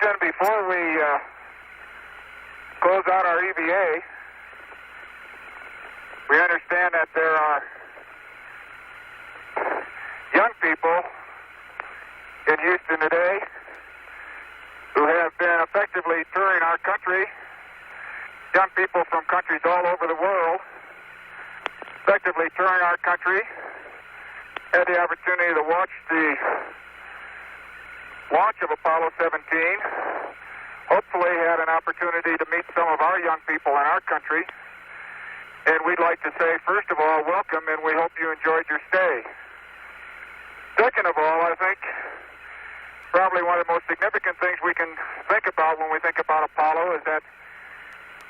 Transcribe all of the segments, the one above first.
Captain, before we close out our EVA, we understand that there are young people in Houston today who have been effectively touring our country, young people from countries all over the world, effectively touring our country, had the opportunity to watch the launch of Apollo 17, hopefully had an opportunity to meet some of our young people in our country, and we'd like to say, first of all, welcome, and we hope you enjoyed your stay. Second of all, I think probably one of the most significant things we can think about when we think about Apollo is that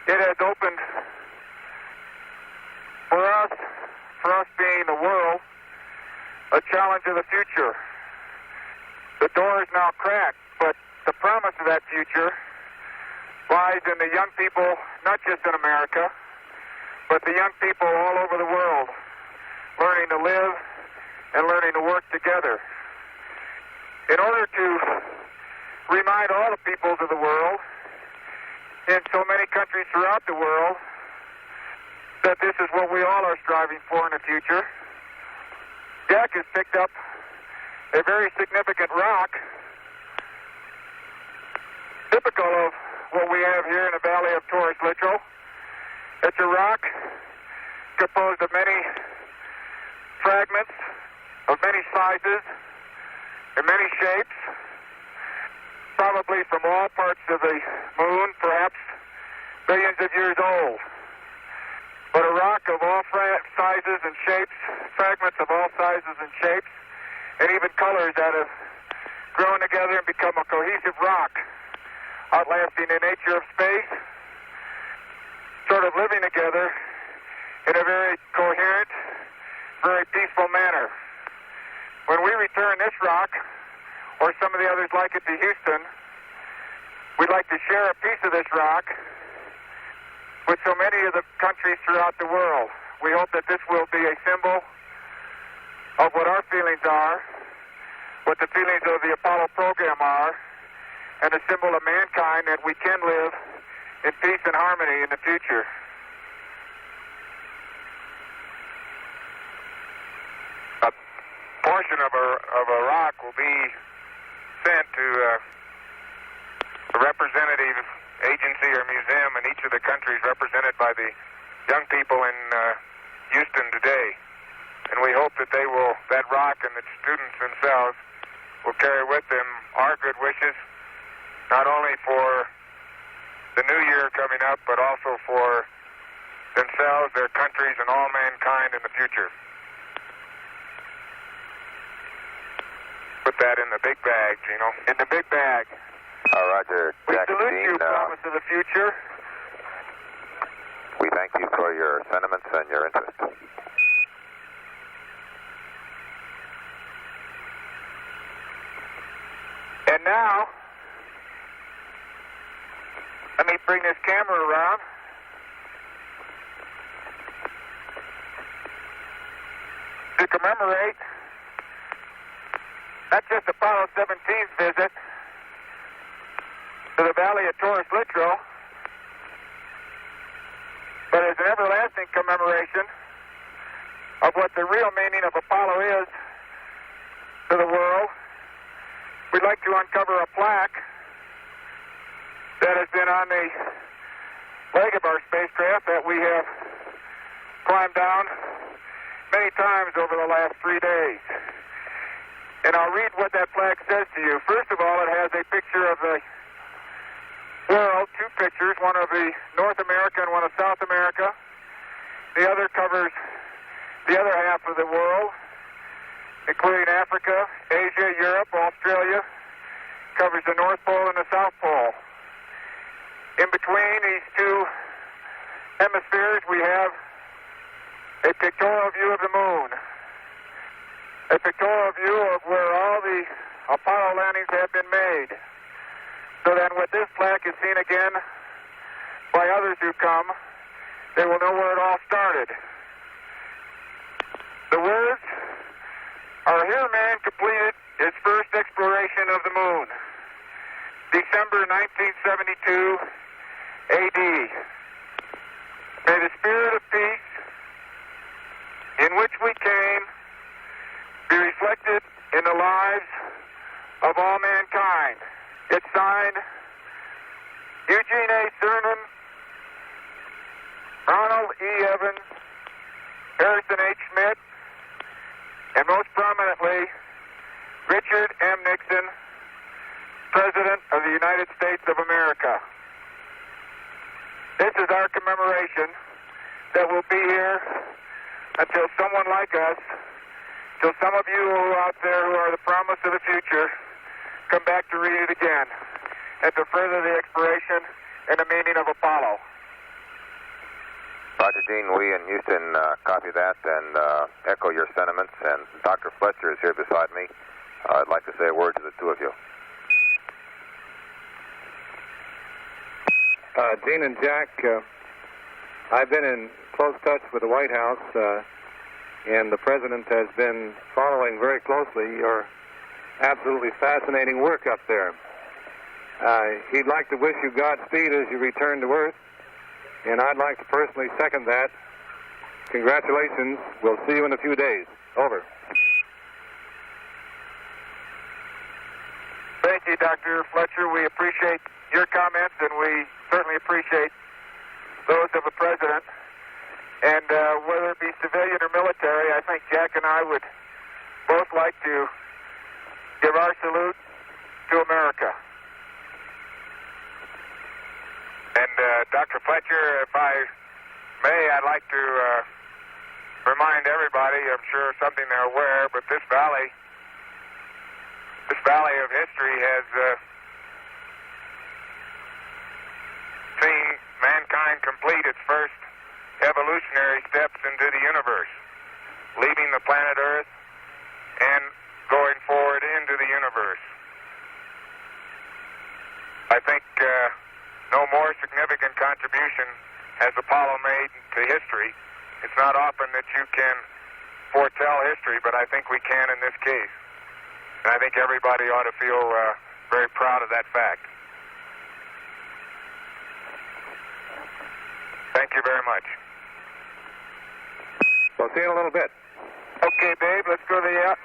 it has opened for us being the world, a challenge of the future. The door is now cracked, but the promise of that future lies in the young people, not just in America, but the young people all over the world, learning to live and learning to work together. In order to remind all the peoples of the world, in so many countries throughout the world, that this is what we all are striving for in the future, Jack has picked up a very significant rock, typical of what we have here in the Valley of Torres Littrow. It's a rock composed of many fragments, of many sizes, and many shapes, probably from all parts of the moon, perhaps billions of years old. But a rock of all sizes and shapes, fragments of all sizes and shapes, and even colors that have grown together and become a cohesive rock, outlasting the nature of space, sort of living together in a very coherent, very peaceful manner. When we return this rock, or some of the others like it to Houston, we'd like to share a piece of this rock with so many of the countries throughout the world. We hope that this will be a symbol of what our feelings are, what the feelings of the Apollo program are, and a symbol of mankind that we can live in peace and harmony in the future. A portion of a rock will be sent to a representative agency or museum in each of the countries represented by the young people in Houston today. And we hope that that rock and the students themselves will carry with them our good wishes, not only for the new year coming up, but also for themselves, their countries, and all mankind in the future. Put that in the big bag, Gino. In the big bag. Roger. We Jack salute Dean, you, promise of the future. We thank you for your sentiments and your interest. And now, let me bring this camera around. To commemorate not just Apollo 17's visit to the Valley of Torres Littrow, but as an everlasting commemoration of what the real meaning of Apollo is to the world, we'd like to uncover a plaque that has been on the leg of our spacecraft that we have climbed down many times over the last 3 days. And I'll read what that plaque says to you. First of all, it has a picture of the world, two pictures, one of the North America and one of South America. The other covers the other half of the world, including Africa, Asia, Europe, Australia, covers the North Pole and the South Pole. In between these two hemispheres, we have a pictorial view of the moon, a pictorial view of where all the Apollo landings have been made, so that when this plaque is seen again by others who come, they will know where it all started. The words are, "Here man completed his first exploration of the moon. December 1972 AD. May the spirit of peace in which we came be reflected in the lives of all mankind. It's signed Eugene A. Cernan, Ronald E. Evans, Harrison H. Schmidt, and most prominently, Richard M. Nixon, President of the United States of America. This is our commemoration that will be here until someone like us, till some of you out there who are the promise of the future, come back to read it again and to further the expiration and the meaning of Apollo. Roger, Dean, we in Houston copy that and echo your sentiments. And Dr. Fletcher is here beside me. I'd like to say a word to the two of you. Dean and Jack, I've been in close touch with the White House, and the President has been following very closely your absolutely fascinating work up there. He'd like to wish you Godspeed as you return to Earth, and I'd like to personally second that. Congratulations. We'll see you in a few days. Over. Thank you, Dr. Fletcher. We appreciate your comments, and we certainly appreciate those of the President. And whether it be civilian or military, I think Jack and I would both like to give our salute to America. And Dr. Fletcher, if I may, I'd like to remind everybody, I'm sure something they're aware, but this valley of history has seen mankind complete its first evolutionary steps into the universe, leaving the planet Earth and going forward into the universe. I think no more significant contribution has Apollo made to history. It's not often that you can foretell history, but I think we can in this case. And I think everybody ought to feel very proud of that fact. Thank you very much. We'll see you in a little bit. Okay, Dave, let's go to the